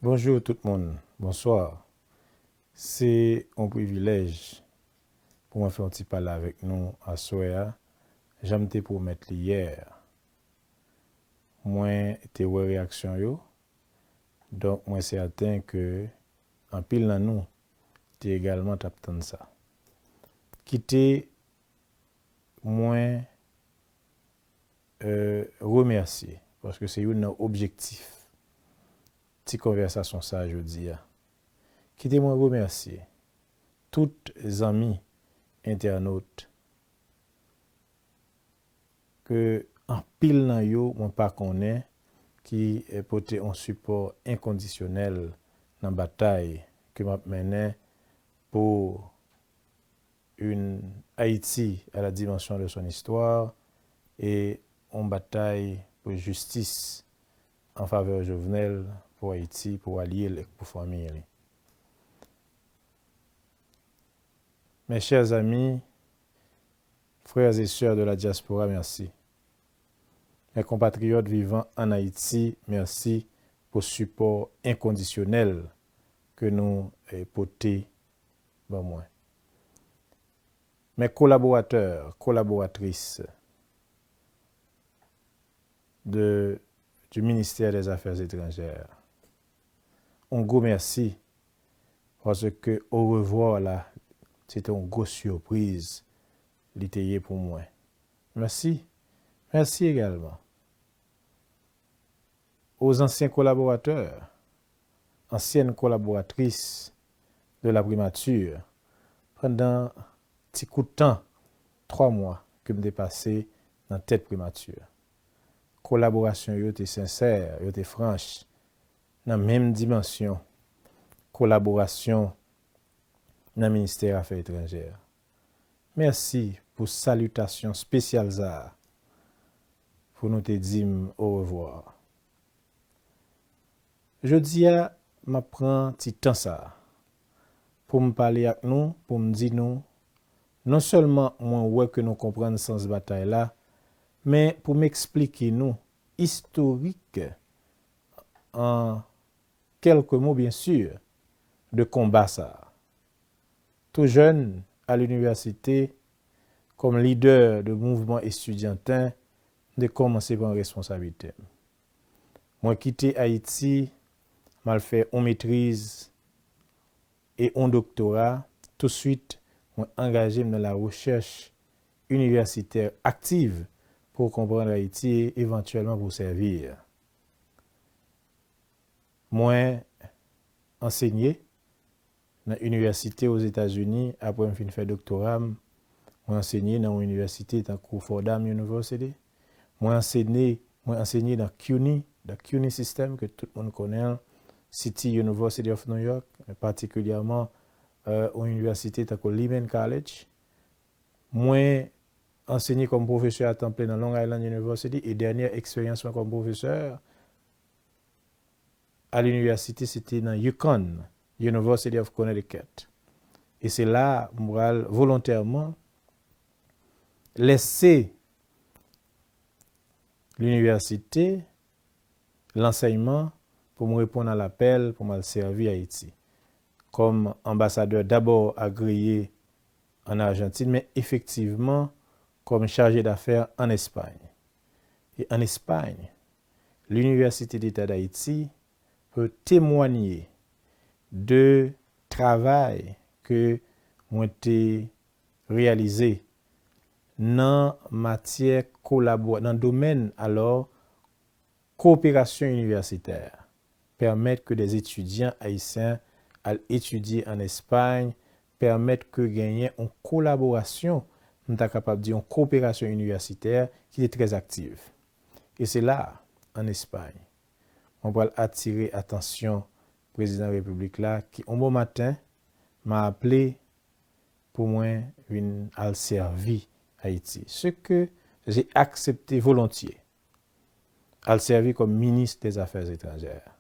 Bonjour tout le monde, bonsoir. C'est un privilège pour moi faire un petit parler avec nous à Soya. J'aime te promettre hier. Moi, te ouais réaction yo. Donc, moi, c'est certain que en pile dans nous, tu également t'attends ça. Quitter, moi, remercier parce que c'est un objectif. Petite conversation ça, je dis. Quitter, moi, remercier toutes les amis internautes que en pile nan yo, moi pas connaît qui est porté un support inconditionnel dans la bataille que m'a mené pour une Haïti à la dimension de son histoire et une bataille pour justice en faveur de Jovenel, pour Haïti, pour allier et pour famille. Mes chers amis, frères et sœurs de la diaspora, merci. Mes compatriotes vivant en Haïti, merci pour le support inconditionnel que nous portons. Ben moi. Mes collaborateurs, collaboratrices du ministère des Affaires étrangères, un gros merci parce que au revoir là, c'était une grosse surprise l'été pour moi. Merci. Merci également aux anciens collaborateurs, anciennes collaboratrices de la primature pendant un petit coup de temps, 3 mois que me dépassé dans tête primature. Collaboration yo te sincère, yo te franche, dans même dimension. Collaboration dans le ministère des Affaires étrangères. Merci pour salutation spéciale ça pour nous te dire au revoir. Je dis à m'apprend petit temps ça pour me parler avec nous, pour me dire nous non seulement moi ouais que nous comprenons le sens de bataille là, mais pour m'expliquer nous historique en quelques mots bien sûr de combat ça. Tout jeune à l'université comme leader de mouvement estudiantin de commencer par une responsabilité. Moi quitté Haïti, mal fait en maîtrise et en doctorat, tout de suite moi engagé dans la recherche universitaire active pour comprendre Haïti et éventuellement pour servir. Moi enseigné dans l'université aux États-Unis après me faire doctorat. Moi enseigné dans une université dans Fordham University. Moi enseigné dans CUNY, system que tout le monde connaît, City University of New York, particulièrement une université dans Lehman College. Moi enseigné comme professeur à temps plein dans Long Island University et dernière expérience comme professeur à l'université c'était dans Yukon, University of Connecticut. Et c'est là moi volontairement laisser l'université, l'enseignement pour me répondre à l'appel pour me servir à Haïti. Comme ambassadeur d'abord agréé en Argentine, mais effectivement comme chargé d'affaires en Espagne. Et en Espagne, l'Université d'État d'Haïti peut témoigner de travail que ont été réalisé dans matière collaboration dans domaine alors coopération universitaire permettre que des étudiants haïtiens aillent étudier en Espagne, permettre que gagner une collaboration, nous sommes capables de dire une coopération universitaire qui est très active. Et c'est là en Espagne on va attirer attention président de la République là qui un bon matin m'a appelé pour moi une al servi Haïti, ce que j'ai accepté volontiers. Al servi comme ministre des Affaires étrangères.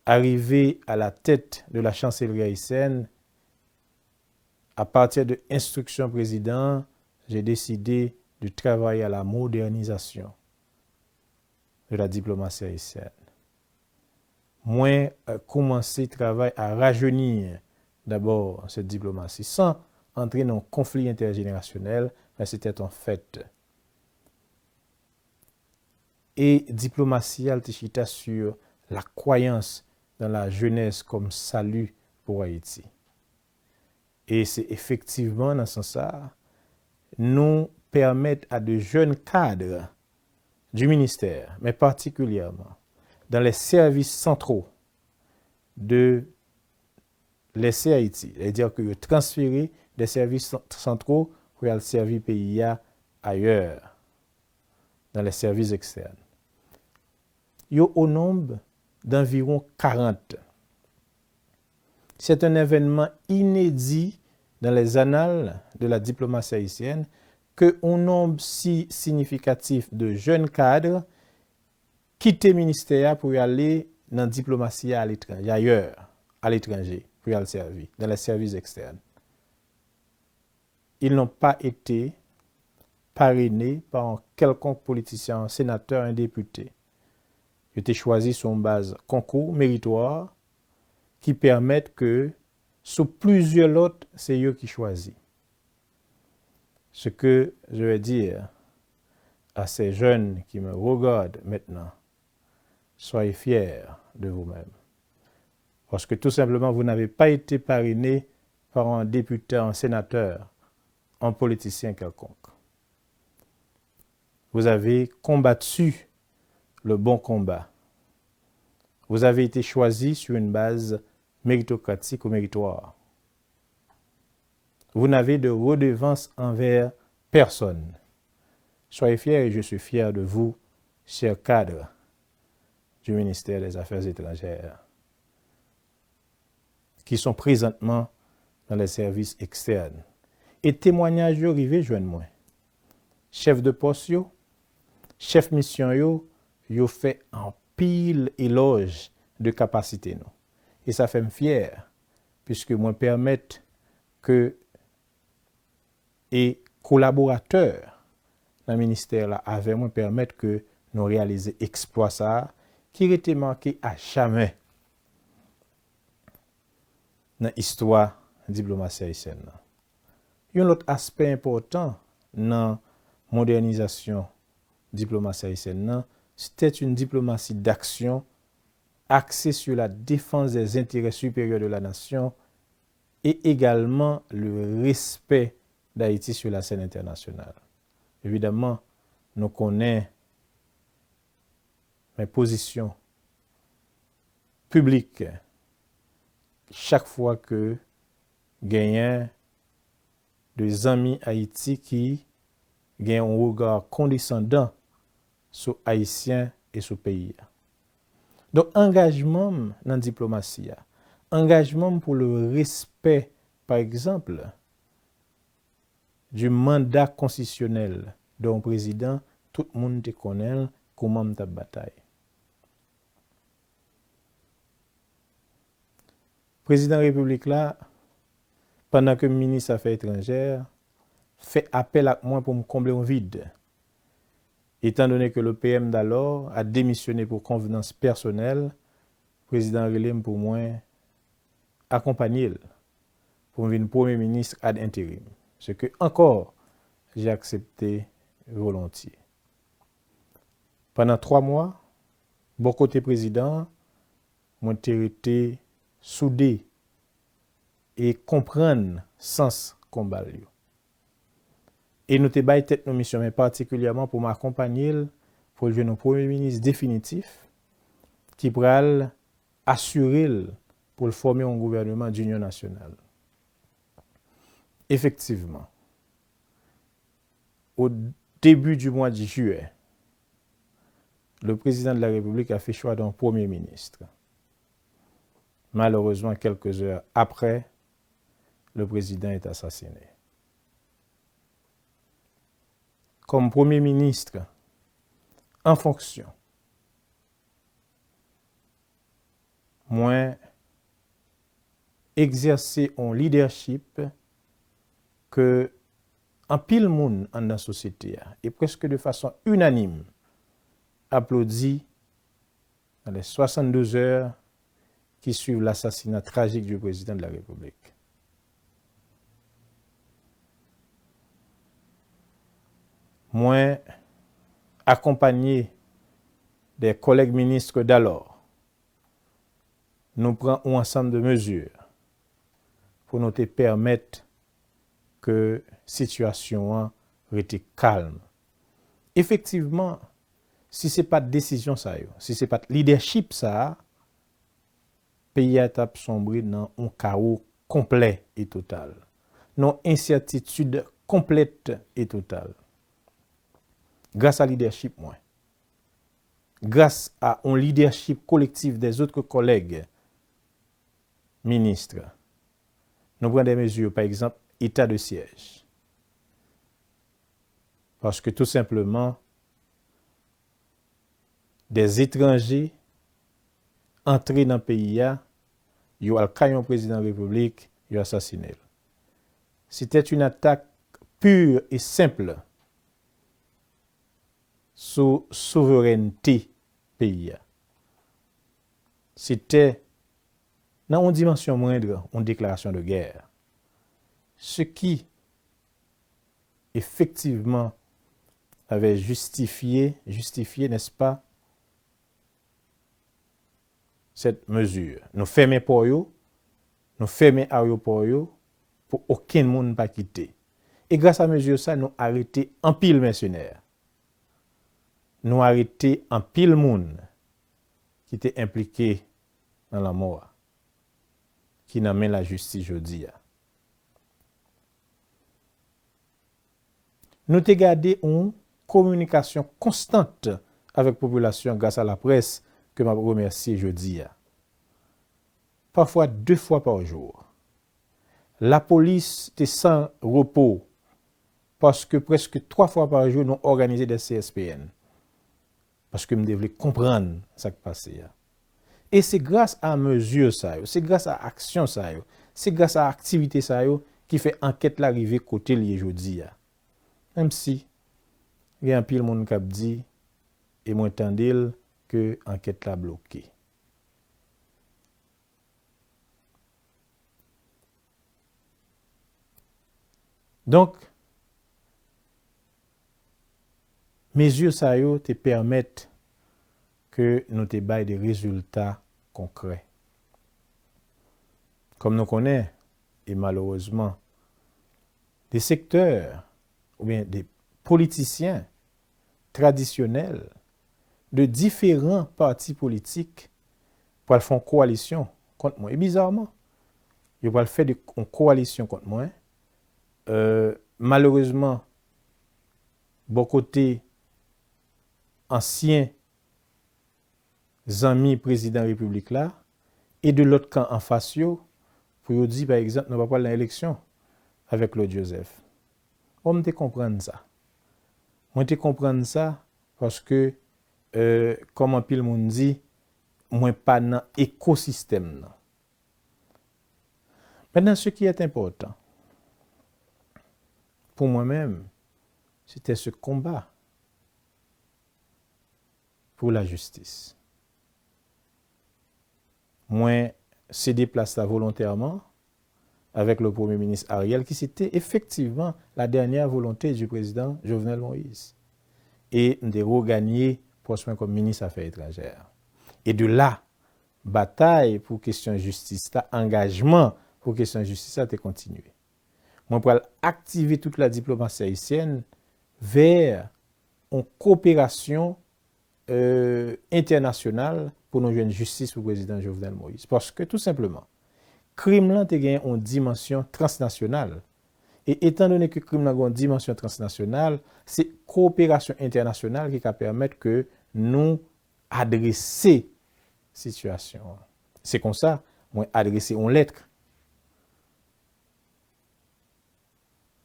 Arrivé à la tête de la chancellerie haïtienne, à partir de instructions président, j'ai décidé de travailler à la modernisation de la diplomatie haïtienne. moi commencer travail à rajeunir d'abord cette diplomatie sans entrer dans un conflit intergénérationnel, mais c'était en fait. Et diplomatie altechita sur la croyance dans la jeunesse comme salut pour Haïti. Et c'est effectivement dans ce sens nous permettre à de jeunes cadres du ministère, mais particulièrement dans les services centraux, de laisser Haïti, c'est-à-dire que transférer des services centraux pour aller servir le pays ailleurs, dans les services externes. Il y a au nombre d'environ 40. C'est un événement inédit dans les annales de la diplomatie haïtienne que un nombre si significatif de jeunes cadres quittent le ministère pour y aller dans la diplomatie à l'étranger, ailleurs, à l'étranger, pour y aller servir, dans les services externes. Ils n'ont pas été parrainés par un quelconque politicien, un sénateur, un député. Ils ont été choisis sur une base concours méritoire qui permettent que, sous plusieurs autres, c'est eux qui choisissent. Ce que je vais dire à ces jeunes qui me regardent maintenant, soyez fiers de vous-même. Parce que tout simplement, vous n'avez pas été parrainé par un député, un sénateur, un politicien quelconque. Vous avez combattu le bon combat. Vous avez été choisi sur une base méritocratique ou méritoire. Vous n'avez de redevance envers personne. Soyez fiers et je suis fier de vous, chers cadres du ministère des Affaires étrangères, qui sont présentement dans les services externes. Et témoignages arrivés, joignez-moi. Chef de poste, chef mission, yo fait un pile éloge de capacité. Non. Et ça fait me fier, puisque moi permettre que et collaborateurs dans le ministère là avec moi permettre que nous réaliser exploit ça qui était marqué à jamais dans l'histoire diplomatie haïtienne. Un autre aspect important dans la modernisation diplomatie haïtienne, c'était une diplomatie d'action axée sur la défense des intérêts supérieurs de la nation et également le respect d'Haïti sur la scène internationale. Évidemment, nous connaissons mes positions publiques chaque fois que gagnent des amis Haïti qui gagnent un regard condescendant sur Haïtiens et sur le pays. Donc, engagement dans la diplomatie, engagement pour le respect, par exemple, du mandat constitutionnel d'un président, tout le monde te connaît comment ta bataille. Président de la République là, pendant que le ministre des Affaires étrangères fait appel à moi pour me combler un vide. Étant donné que le PM d'alors a démissionné pour convenance personnelle, le président relève pour moi accompagner pour devenir premier ministre ad intérim. Ce que encore j'ai accepté volontiers. Pendant 3 mois, bon côté président, mon été soudé et comprendre sens combat. Et nous te baillons tête nos missions, mais particulièrement pour m'accompagner pour le jeune premier ministre définitif qui pourra assurer pour le former un gouvernement d'union nationale. Effectivement, au début du mois de juillet, le président de la République a fait choix d'un premier ministre. Malheureusement, quelques heures après, le président est assassiné. Comme premier ministre en fonction, moi, exercer un leadership que en pile monde dans la société et presque de façon unanime applaudi dans les 62 heures qui suivent l'assassinat tragique du président de la République. Moi, accompagné des collègues ministres d'alors, nous prenons un ensemble de mesures pour nous permettre que la situation reste calme. Effectivement, si ce n'est pas de décision, ça, si ce n'est pas de leadership, ça, le pays a sombré dans un chaos complet et total, dans une incertitude complète et totale. Grâce à leadership, moi, grâce à un leadership collectif des autres collègues ministres, nous prenons des mesures, par exemple, état de siège. Parce que tout simplement, des étrangers entrés dans le pays, ils ont le président de la République, ils ont assassiné. C'était une attaque pure et simple sur la souveraineté pays. C'était, dans une dimension moindre, une déclaration de guerre. Ce qui, effectivement, avait justifié, n'est-ce pas, cette mesure. Nous fermons pour eux, nous fermons l'aéroport pour aucun monde pas quitter. Et grâce à la mesure ça, nous arrêtons en pile mercenaires. Nous arrêtons en pile monde qui était impliqué dans la mort, qui n'a même la justice aujourd'hui. Nous avons gardé une communication constante avec la population grâce à la presse que je remercie jeudi. Parfois 2 fois par jour. La police était sans repos parce que presque 3 fois par jour, nous organisons des CSPN. Parce que nous devons comprendre ce qui passe. Et c'est grâce à mesure ça, c'est grâce à action ça, c'est grâce à activité ça qui fait enquête l'arrivée côté lié jeudi. Même si il y a un pile monde qui dit et moi entendil que enquête la bloquée. Donc mesures ça te permettent que nous te baillons des résultats concrets. Comme nous connaissons, et malheureusement, des secteurs ou bien des politiciens traditionnels de différents partis politiques pour faire coalition contre moi. Et bizarrement, ils vont faire une coalition contre moi. Malheureusement, bon côté anciens amis président de la République là, et de l'autre camp en face, pour dire par exemple, nous ne va pas l'élection avec Claude Joseph. On me comprendre ça. On te comprendre ça parce que, comme un pile monde dit, moi pas dans l'écosystème. Maintenant, ce qui est important, pour moi-même, c'était ce combat pour la justice. Moi, cédé place là volontairement avec le Premier ministre Ariel, qui c'était effectivement la dernière volonté du président Jovenel Moïse. Et de regagner poste comme ministre des Affaires étrangères. Et de là, bataille pour question de justice, engagement pour question de justice, ça a continué. Moi, pour activer toute la diplomatie haïtienne vers une coopération internationale pour nous jouer une justice pour le président Jovenel Moïse. Parce que tout simplement, crime là a une dimension transnationale. Et étant donné que le crime a une dimension transnationale, c'est coopération internationale qui va permettre que nous adresser la situation. C'est comme ça, moi adresser une lettre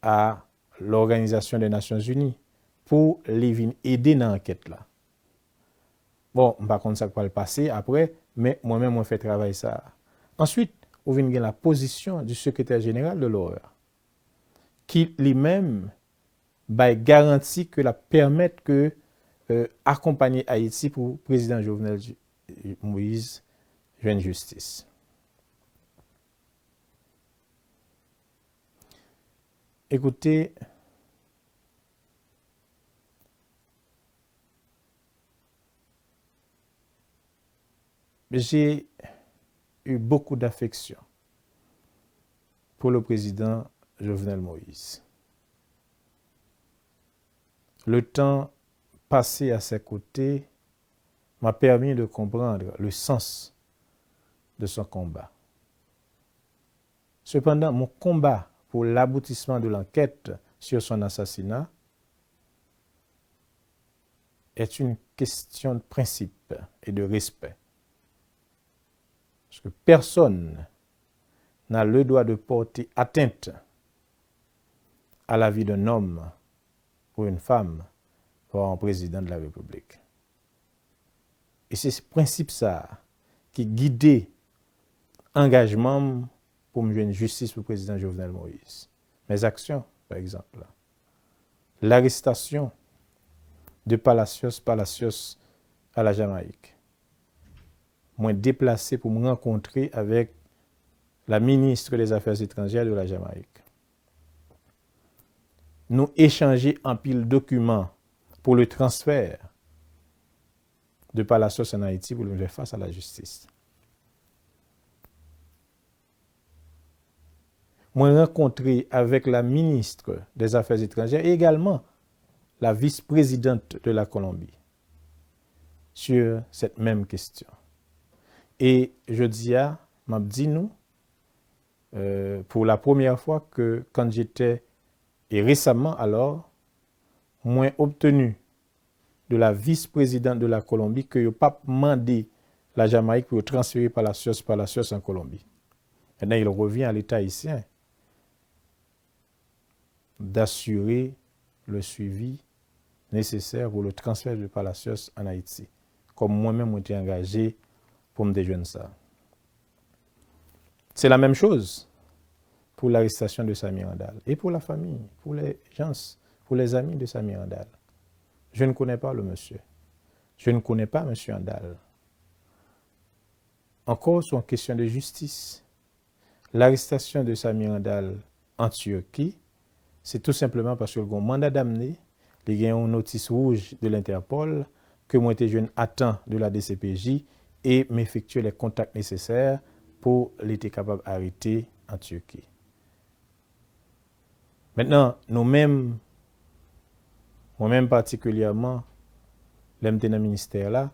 à l'Organisation des Nations Unies pour les aider dans l'enquête là. Bon, par contre, ça va le passer après, mais moi-même, je fais travailler ça. Ensuite, on vient de la position du secrétaire général de l'OEA, qui lui-même garantit que la permettre que accompagner Haïti pour le président Jovenel Moïse joindre justice. Écoutez, j'ai eu beaucoup d'affection pour le président Jovenel Moïse. Le temps passé à ses côtés m'a permis de comprendre le sens de son combat. Cependant, mon combat pour l'aboutissement de l'enquête sur son assassinat est une question de principe et de respect. Parce que personne n'a le droit de porter atteinte à la vie d'un homme ou une femme pour un président de la République. Et c'est ce principe ça qui guidait l'engagement pour me joindre justice pour le président Jovenel Moïse. Mes actions, par exemple. L'arrestation de Palacios à la Jamaïque. Moi déplacé pour me rencontrer avec la ministre des Affaires étrangères de la Jamaïque. Nous échanger en pile documents pour le transfert de Palacios en Haïti pour le faire face à la justice. Moi rencontré avec la ministre des Affaires étrangères et également la vice-présidente de la Colombie sur cette même question. Et je dis à m'a dit nous, pour la première fois que quand j'étais, et récemment alors, moi obtenu de la vice-présidente de la Colombie que je pas demandé la Jamaïque pour transférer Palacios en Colombie. Maintenant, il revient à l'État haïtien d'assurer le suivi nécessaire pour le transfert de Palacios en Haïti. Comme moi-même, j'ai été engagé pour me déjeuner ça. C'est la même chose pour l'arrestation de Samir Andal et pour la famille, pour les gens, pour les amis de Samir Andal. Je ne connais pas le monsieur. Je ne connais pas monsieur Andal. Encore sur une question de justice. L'arrestation de Samir Andal en Turquie, c'est tout simplement parce que le mandat d'amener, il y a une notice rouge de l'Interpol que moi été jeune attend de la DCPJ et m'effectuer les contacts nécessaires pour l'être capable d'arrêter en Turquie. Maintenant, nous-mêmes, moi-même particulièrement, l'MT dans le ministère là,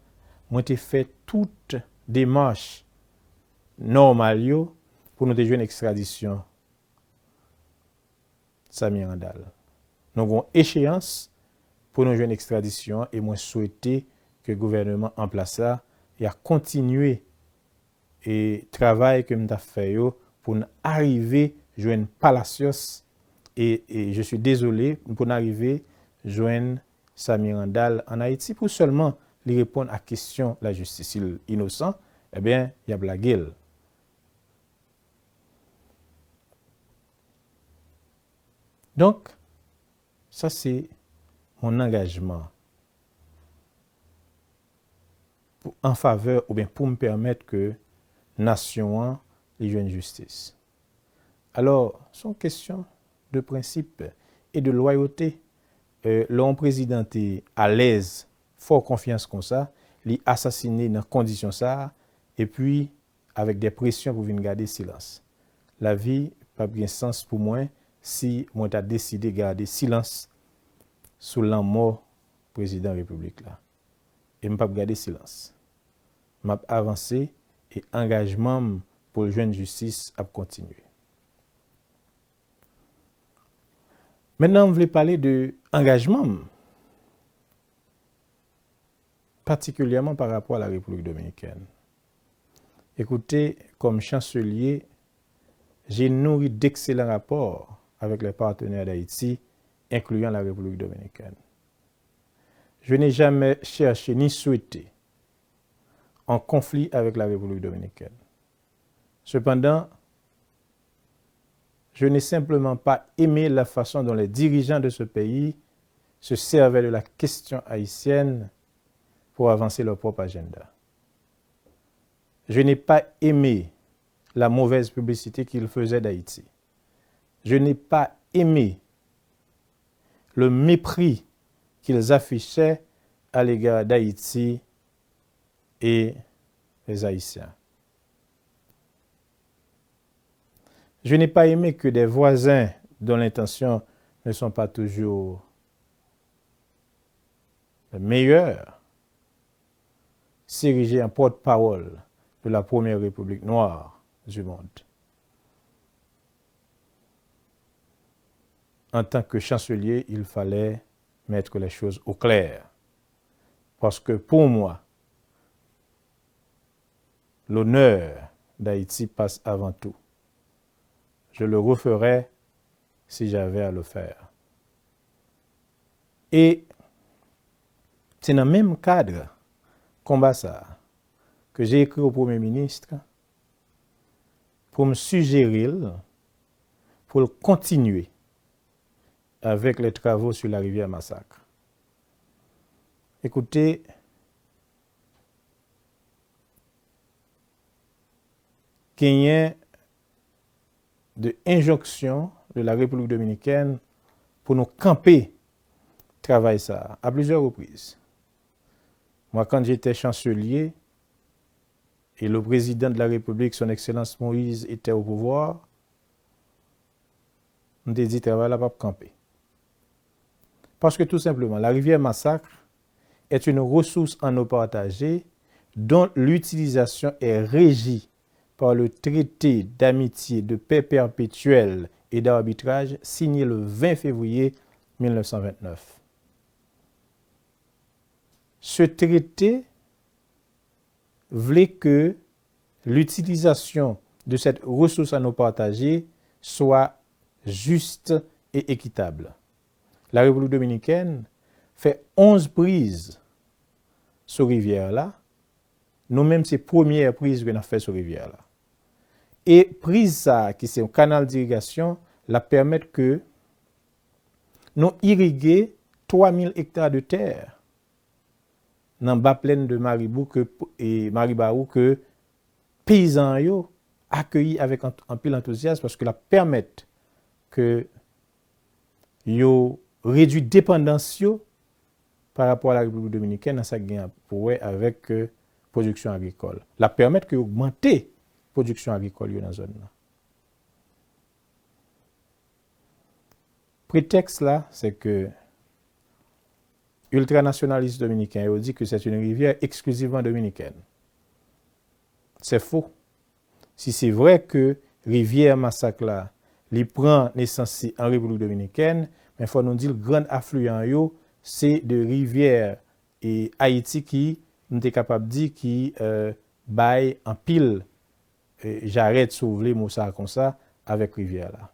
moi j'ai fait toute démarche normale pour nous jouer une extradition Samir Andal. Nous avons échéance pour nous jouer une extradition et moi souhaiter que le gouvernement en place ça et à continuer et travail que nous avons fait pour arriver à joindre Palacios et je suis désolé pour arriver à joindre Samir Andal en Haïti pour seulement lui répondre à la question de la justice. S'il est innocent, eh bien, il y a la gueule. Donc, ça c'est mon engagement en faveur ou bien pour me permettre que la nation ait une justice. Alors, c'est une question de principe et de loyauté. L'homme président est à l'aise, fort confiance comme ça, il assassiné dans conditions ça, et puis avec des pressions pour venir garder silence. La vie n'a pas bien sens pour moi si moi j'ai décidé de garder silence sous la mort président de la République là. Et je ne pas garder silence. Je vais avancer et engagement pour le joindre justice à continuer. Maintenant, on voulait parler de engagement, particulièrement par rapport à la République dominicaine. Écoutez, comme chancelier, j'ai nourri d'excellents rapports avec les partenaires d'Haïti, incluant la République dominicaine. Je n'ai jamais cherché ni souhaité en conflit avec la République dominicaine. Cependant, je n'ai simplement pas aimé la façon dont les dirigeants de ce pays se servaient de la question haïtienne pour avancer leur propre agenda. Je n'ai pas aimé la mauvaise publicité qu'ils faisaient d'Haïti. Je n'ai pas aimé le mépris qu'ils affichaient à l'égard d'Haïti et des Haïtiens. Je n'ai pas aimé que des voisins dont l'intention ne sont pas toujours les meilleures s'ériger en porte-parole de la première république noire du monde. En tant que chancelier, il fallait mettre les choses au clair. Parce que pour moi, l'honneur d'Haïti passe avant tout. Je le referais si j'avais à le faire. Et c'est dans le même cadre, combat ça, que j'ai écrit au Premier ministre pour me suggérer, pour continuer avec les travaux sur la rivière Massacre. Écoutez, qu'il y ait de injonction de la République dominicaine pour nous camper travail ça à plusieurs reprises. Moi, quand j'étais chancelier et le président de la République, son Excellence Moïse, était au pouvoir, on a dit travail là pas camper. Parce que tout simplement, la rivière Massacre est une ressource en eau partagée dont l'utilisation est régie par le traité d'amitié, de paix perpétuelle et d'arbitrage signé le 20 février 1929. Ce traité voulait que l'utilisation de cette ressource en eau partagée soit juste et équitable. La République dominicaine fait 11 prises sur rivière-là. Nous-mêmes, c'est première prise qu'on a fait sur rivière-là. Et prise ça, qui c'est un canal d'irrigation, la permettre que nous irriguer 3000 hectares de terre dans la bas plaine de Maribou et Maribaou que paysans yo accueillis avec un pile enthousiasme parce que la permettre que yo réduit dépendance par rapport à la République dominicaine dans sa gain pour avec production agricole. La permettre que augmenter production agricole dans la zone là. Prétexte là, c'est que ultranationalistes dominicains ont dit que c'est une rivière exclusivement dominicaine. C'est faux. Si c'est vrai que rivière Massacre là, il prend naissance en République dominicaine, mais il faut nous dire le grand affluent c'est de rivière et Haïti qui nous est capable de dire qui baille en pile. J'arrête de soulever Moussa comme ça avec rivière là.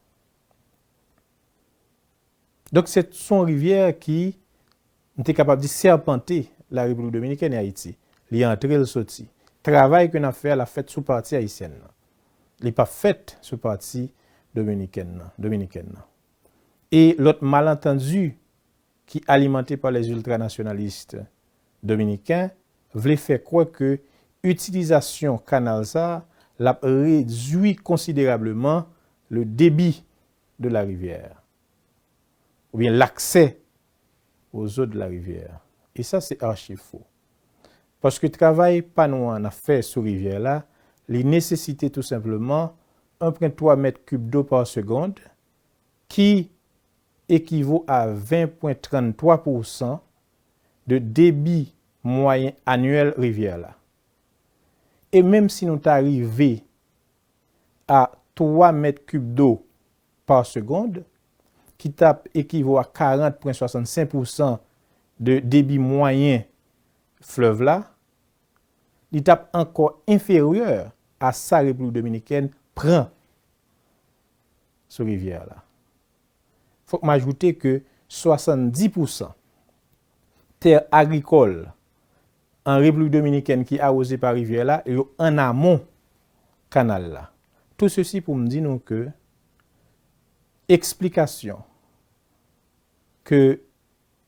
Donc c'est son rivière qui était capable de serpenter la République dominicaine et Haïti. Il est entré, il sorti. Travail qu'on a fait, la fête sous partie haïtienne. Il n'est pas fait sous partie dominicaine. Et l'autre malentendu qui alimenté par les ultranationalistes dominicains voulait faire croire que l'utilisation canal ça l'a réduit considérablement le débit de la rivière ou bien l'accès aux eaux de la rivière. Et ça, c'est archi faux. Parce que le travail pas nous en a fait sur rivière là, il nécessitait tout simplement 1,3 mètres cubes d'eau par seconde qui équivaut à 20,33% de débit moyen annuel rivière là. Et même si nous arrivons à 3 mètres cubes d'eau par seconde, qui équivaut à 40,65% de débit moyen fleuve là, il tape encore inférieur à sa République dominicaine prend ce rivière là. Il faut m'ajouter que 70% terre agricole en République dominicaine qui est arrosée par rivière là, et en amont canal là. Tout ceci pour me dire nous que explication que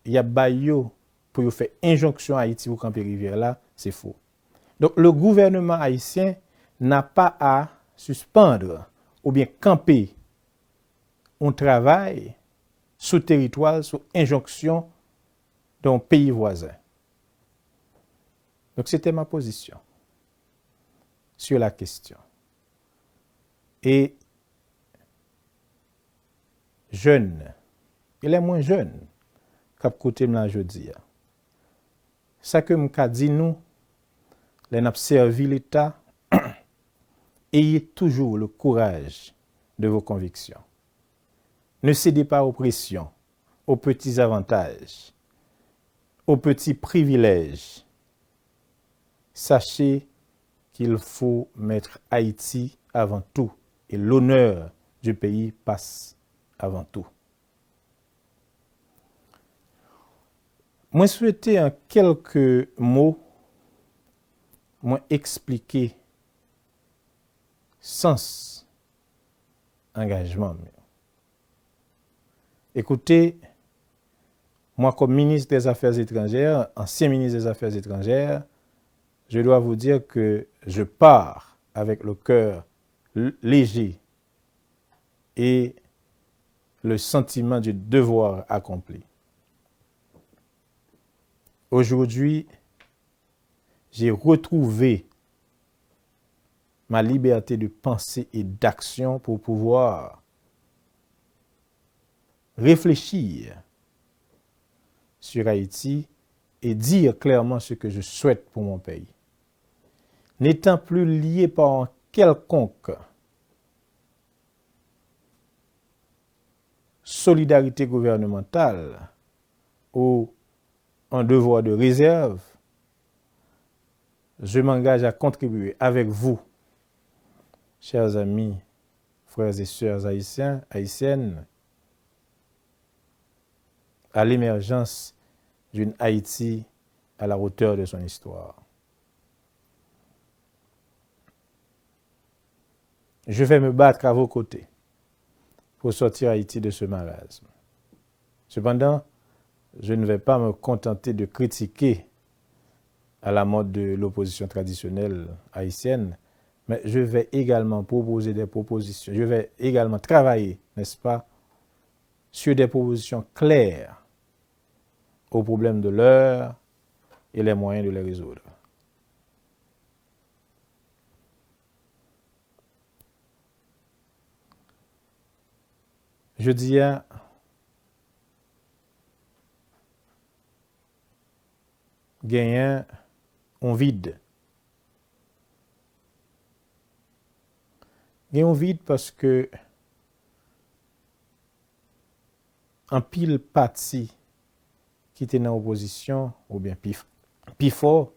y a bayo pour faire injonction à Haïti pour camper rivière là, c'est faux. Donc le gouvernement haïtien n'a pas à suspendre ou bien camper un travail sous territoire, sous injonction d'un pays voisin. Donc c'était ma position sur la question. Et jeune, il est moins jeune qu'à côté de la jeudi. Ça que m'ka dit nous, les n'a servi l'État, ayez toujours le courage de vos convictions. Ne cédez pas aux pressions, aux petits avantages, aux petits privilèges. Sachez qu'il faut mettre Haïti avant tout et l'honneur du pays passe avant tout. Moi souhaiter en quelques mots moi expliquer sens engagement. Écoutez, moi comme ministre des Affaires étrangères, ancien ministre des Affaires étrangères, je dois vous dire que je pars avec le cœur léger et le sentiment du devoir accompli. Aujourd'hui, j'ai retrouvé ma liberté de pensée et d'action pour pouvoir réfléchir sur Haïti et dire clairement ce que je souhaite pour mon pays. N'étant plus lié par un quelconque solidarité gouvernementale ou un devoir de réserve, je m'engage à contribuer avec vous, chers amis, frères et sœurs haïtiens, haïtiennes, à l'émergence d'une Haïti à la hauteur de son histoire. Je vais me battre à vos côtés pour sortir Haïti de ce marasme. Cependant, je ne vais pas me contenter de critiquer à la mode de l'opposition traditionnelle haïtienne, mais je vais également proposer des propositions. Je vais également travailler, n'est-ce pas, sur des propositions claires aux problèmes de l'heure et les moyens de les résoudre. Je dis à gagner un vide. Gagner un vide parce que en pile parti qui était dans l'opposition, ou bien plus fort,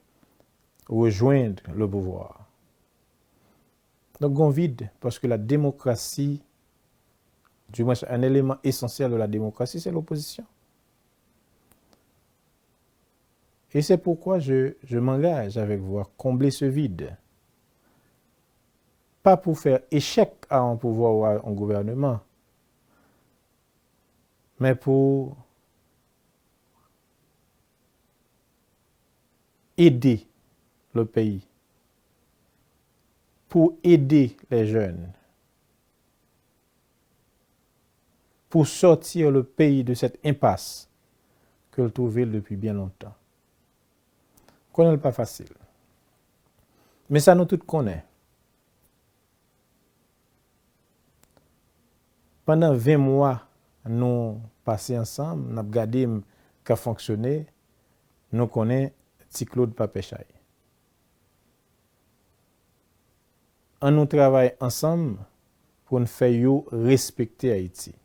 rejoindre le pouvoir. Donc, un vide parce que la démocratie, du moins un élément essentiel de la démocratie, c'est l'opposition. Et c'est pourquoi je m'engage avec vous à combler ce vide. Pas pour faire échec à un pouvoir ou à un gouvernement, mais pour aider le pays, pour aider les jeunes, pour sortir le pays de cette impasse que le trouvait depuis bien longtemps. Connaît pas facile. Mais ça nous tous connaît. Pendant 20 mois, nous passons ensemble, nous avons regardé qu'a fonctionné, nous connaissons petit Claude Papechay. On nous travaille ensemble pour nous faire respecter Haïti.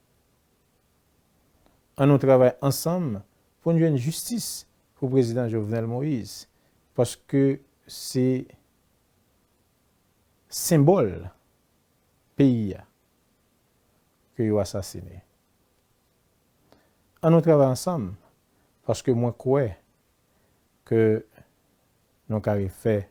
On nous travaille ensemble pour nous donner une justice pour le président Jovenel Moïse. Parce que c'est symbole pays que vous assassiné. On nous travaille ensemble parce que moi, je crois que nous avons fait